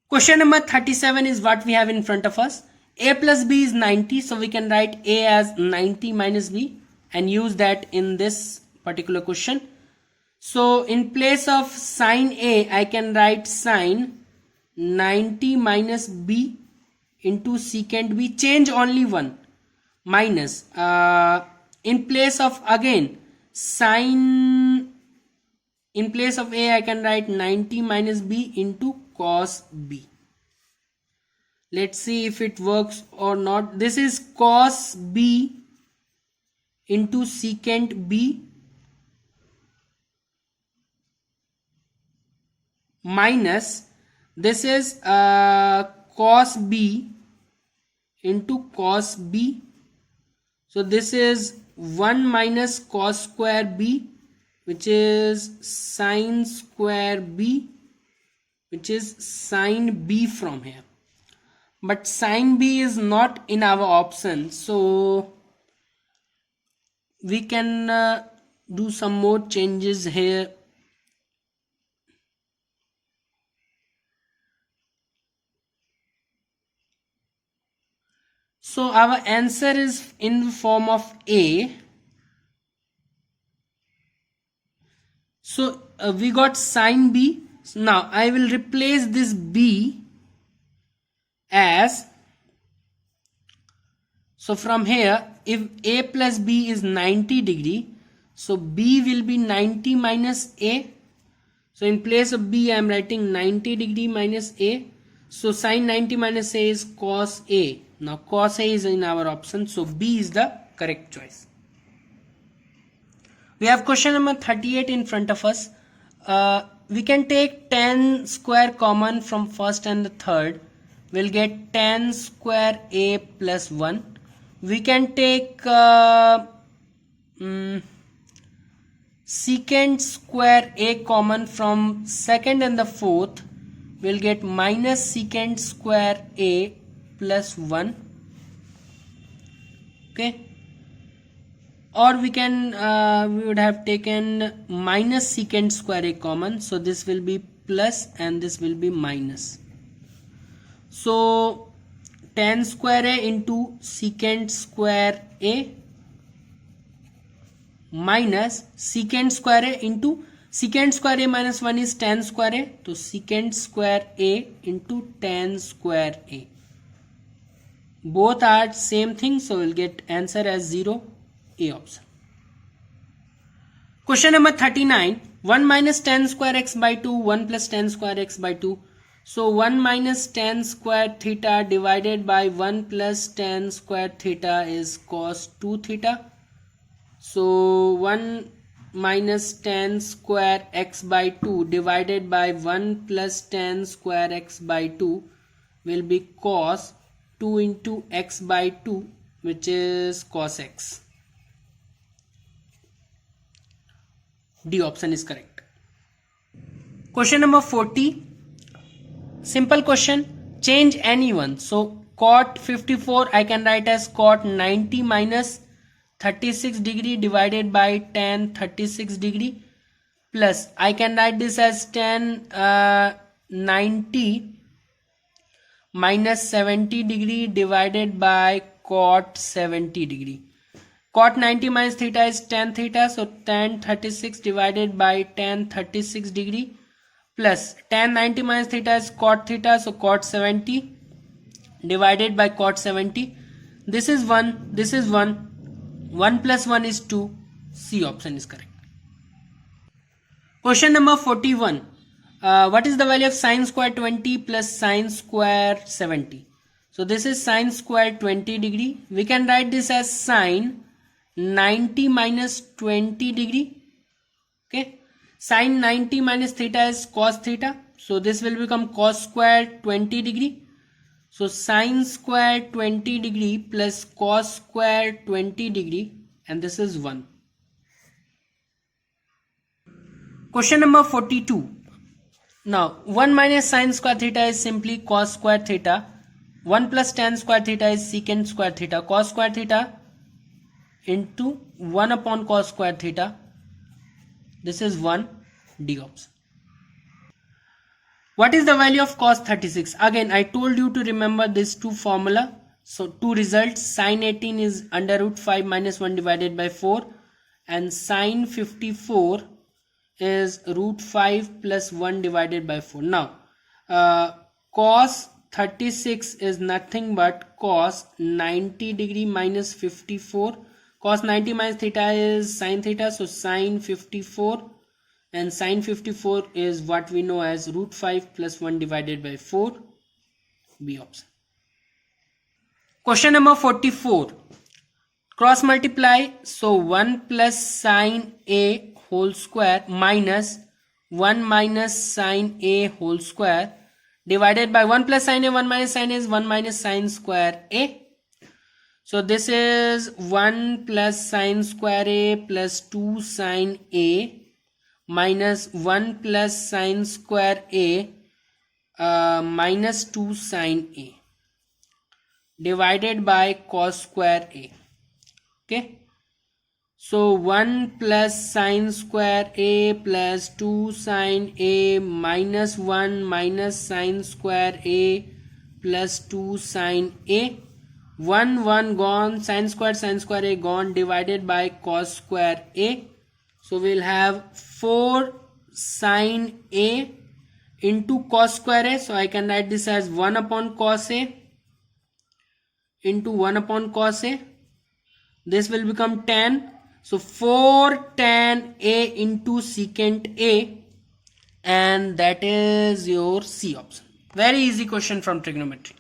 Question number 37 is what we have in front of us. A plus b is 90, so we can write a as 90 minus b and use that in this particular question. So in place of sine a, I can write sine 90 minus b into secant b. Change only one, minus in place of again sine, in place of a I can write 90 minus b into cos b. Let's see if it works or not. This is cos b into secant b minus this is cos b into cos b. So this is 1 minus cos square b which is sine square b, which is sine b from here. But sine b is not in our option, so we can do some more changes here. So our answer is in the form of A. So we got sine B. So now I will replace this B as, so from here, if A plus B is 90 degree, so B will be 90 minus A. So in place of B I am writing 90 degree minus A. So sine 90 minus A is cos A. Now cos A is in our option, so B is the correct choice. We have question number 38 in front of us. We can take tan square common from first and the third. We'll get tan square A plus 1. We can take secant square A common from second and the fourth. We'll get minus secant square A plus 1. Okay. Or we can we would have taken minus secant square A common, so this will be plus and this will be minus. So tan square A into secant square A minus secant square A into secant square A minus 1 is tan square A, so secant square A into tan square A. Both are same thing, so we'll get answer as 0, A option. Question number 39. 1 minus tan square x by 2, 1 plus tan square x by 2. So 1 minus tan square theta divided by 1 plus tan square theta is cos 2 theta. So 1 minus tan square x by 2 divided by 1 plus tan square x by 2 will be cos 2 into x by 2, which is cos x. D option is correct. Question number 40. Simple question. Change any one. So cot 54 I can write as cot 90 minus 36 degree divided by tan 36 degree, plus I can write this as tan 90 minus 70 degree divided by cot 70 degree. Cot 90 minus theta is tan theta, so tan 36 divided by tan 36 degree, plus tan 90 minus theta is cot theta, so cot 70 divided by cot 70. This is 1, this is 1. 1 plus 1 is 2. C option is correct. Question number 41. What is the value of sine square 20 plus sine square 70? So this is sine square 20 degree. We can write this as sine 90 minus 20 degree. Okay. Sine 90 minus theta is cos theta. So this will become cos square 20 degree. So sine square 20 degree plus cos square 20 degree, and this is 1. Question number 42. Now 1 minus sine square theta is simply cos square theta. 1 plus tan square theta is secant square theta. Cos square theta into 1 upon cos square theta. This is 1. D option. What is the value of cos 36? Again, I told you to remember this two formula. So two results. Sine 18 is under root 5 minus 1 divided by 4. And sine 54 is root 5 plus 1 divided by 4. Now, cos 36 is nothing but cos 90 degree minus 54. Cos 90 minus theta is sine theta. So sine 54. And sine 54 is what we know as root 5 plus 1 divided by 4. B option. Question number 44. Cross multiply. So 1 plus sine A whole square minus 1 minus sine A whole square divided by 1 plus sine A, 1 minus sine A is 1 minus sine square A. So this is 1 plus sine square A plus 2 sine A minus 1 plus sine square a minus 2 sine a divided by cos square a. Okay, so 1 plus sine square a plus 2 sine a minus 1 minus sine square a plus 2 sine a. 1 gone, sine square a gone, divided by cos square a. So we'll have 4 sine a into cos square a. So I can write this as 1 upon cos a into 1 upon cos a. This will become tan. So 4 tan a into secant a, and that is your C option. Very easy question from trigonometry.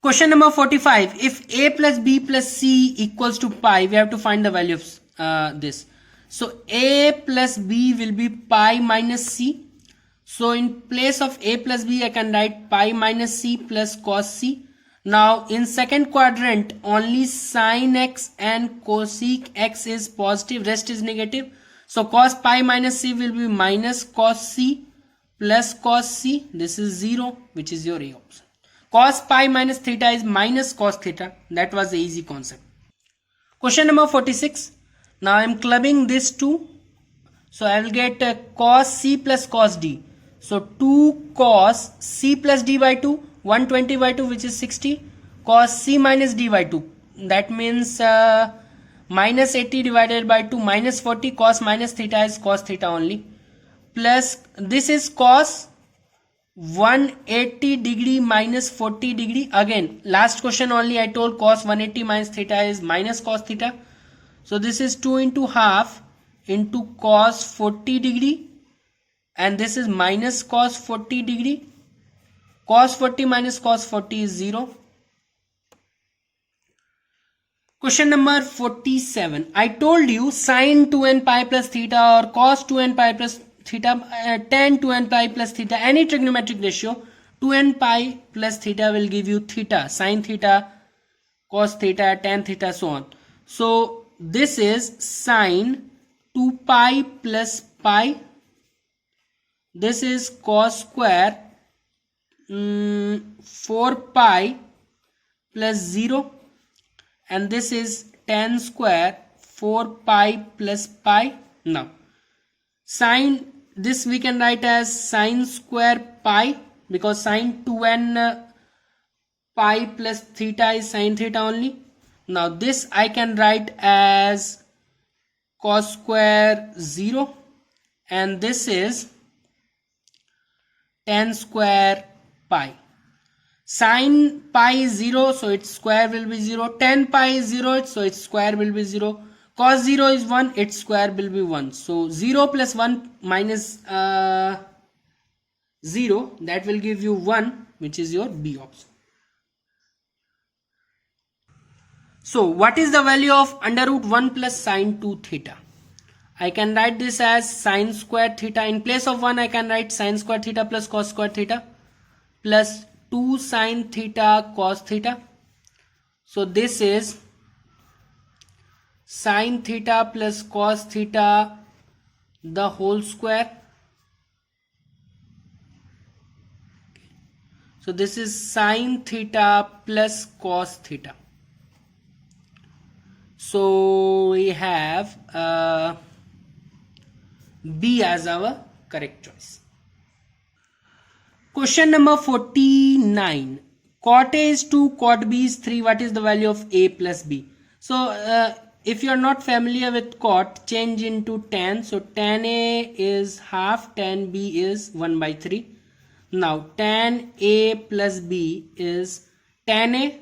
Question number 45. If a plus b plus c equals to pi, we have to find the value of this. So a plus b will be pi minus c. So in place of a plus b, I can write pi minus c plus cos c. Now in second quadrant, only sin x and cosec x is positive, rest is negative. So cos pi minus c will be minus cos c plus cos c. This is 0, which is your A option. Cos pi minus theta is minus cos theta. That was the easy concept. Question number 46. Now I am clubbing this 2. So I will get cos c plus cos d. So 2 cos c plus d by 2, 120 by 2, which is 60. Cos c minus d by 2. That means minus 80 divided by 2, minus 40. Cos minus theta is cos theta only. Plus this is cos 180 degree minus 40 degree. Again, last question only I told cos 180 minus theta is minus cos theta. So this is 2 into half into cos 40 degree, and this is minus cos 40 degree. Cos 40 minus cos 40 is 0. Question number 47. I told you sin 2n pi plus theta or cos 2n pi plus theta, tan 2n pi plus theta, any trigonometric ratio, 2n pi plus theta will give you theta, sin theta, cos theta, tan theta, so on. So this is sin 2 pi plus pi. This is cos square 4 pi plus 0, and this is tan square 4 pi plus pi. Now sin, this we can write as sin square pi, because sin 2n pi plus theta is sin theta only. Now this I can write as cos square 0, and this is tan square pi. Sin pi is 0, so its square will be 0. Tan pi is 0, so its square will be 0. Cos 0 is 1, its square will be 1. So 0 plus 1 minus 0, that will give you 1, which is your B option. So what is the value of under root 1 plus sin 2 theta? I can write this as sin square theta. In place of 1, I can write sin square theta plus cos square theta plus 2 sin theta cos theta. So this is sin theta plus cos theta the whole square. So this is sin theta plus cos theta. So we have B as our correct choice. Question number 49. Cot A is 2, cot B is 3. What is the value of A plus B? So if you are not familiar with cot, change into tan. So tan A is half, tan B is 1 by 3. Now tan A plus B is tan A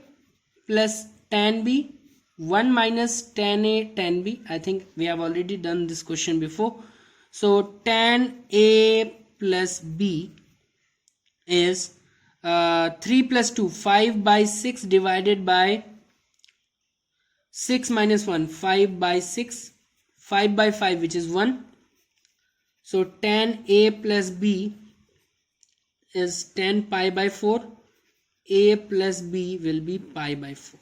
plus tan B, 1 minus tan A tan B. I think we have already done this question before. So tan A plus B is 3 plus 2, 5 by 6 divided by 6 minus 1, 5 by 6, 5 by 5, which is 1. So tan A plus B is 10 pi by 4. A plus B will be pi by 4.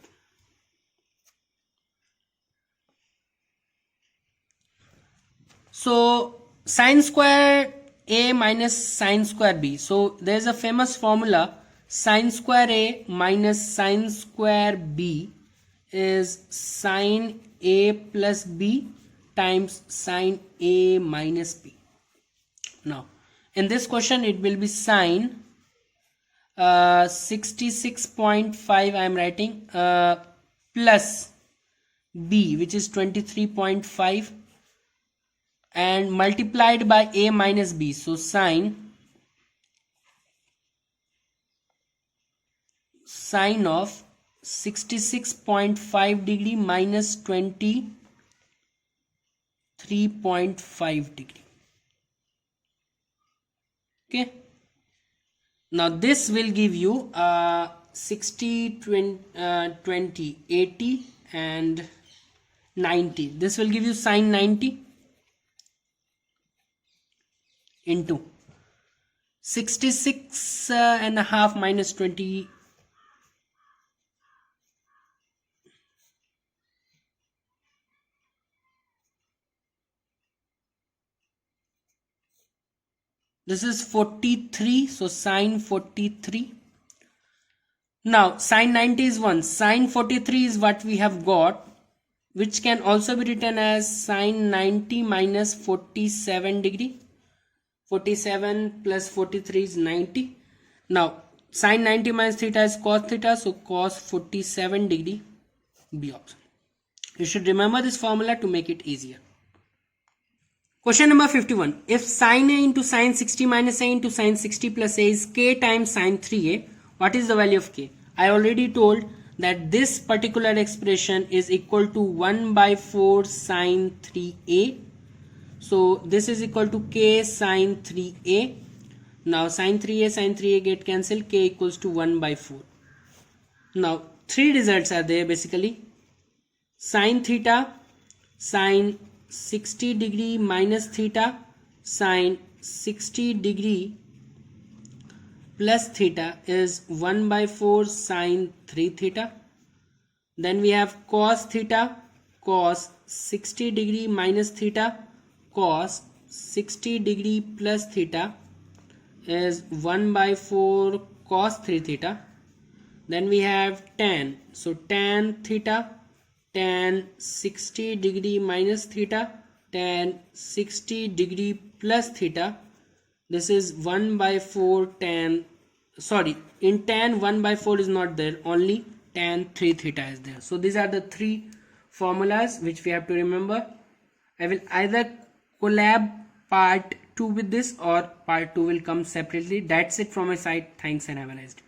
So sine square a minus sine square b. So there is a famous formula, sine square a minus sine square b is sine a plus b times sine a minus b. Now in this question it will be sine 66.5 I am writing plus b, which is 23.5, and multiplied by a minus b. So sine of 66.5 degree minus 23.5 degree. Okay, now this will give you 60, 20, 80 and 90. This will give you sine 90 into 66 and a half minus 20. This is 43, so sine 43. Now sine 90 is 1, sine 43 is what we have got, which can also be written as sine 90 minus 47 degree. 47 plus 43 is 90. Now sine 90 minus theta is cos theta, so cos 47 degree, B option. You should remember this formula to make it easier. Question number 51. If sine a into sine 60 minus a into sine 60 plus a is k times sine 3a, what is the value of k? I already told that this particular expression is equal to 1 by 4 sine 3a. So this is equal to k sine 3a. Now sine 3a get cancelled, k equals to 1 by 4. Now three results are there basically. Sine theta, sine 60 degree minus theta, sine 60 degree plus theta is 1 by 4 sine 3 theta. Then we have cos theta, cos 60 degree minus theta, cos 60 degree plus theta is 1 by 4 cos 3 theta. Then we have tan, so tan theta, tan 60 degree minus theta, tan 60 degree plus theta. This is 1 by 4 tan, sorry, in tan 1 by 4 is not there, only tan 3 theta is there. So these are the three formulas which we have to remember. I will either collab part 2 with this or part 2 will come separately. That's it from my side. Thanks and have a nice day.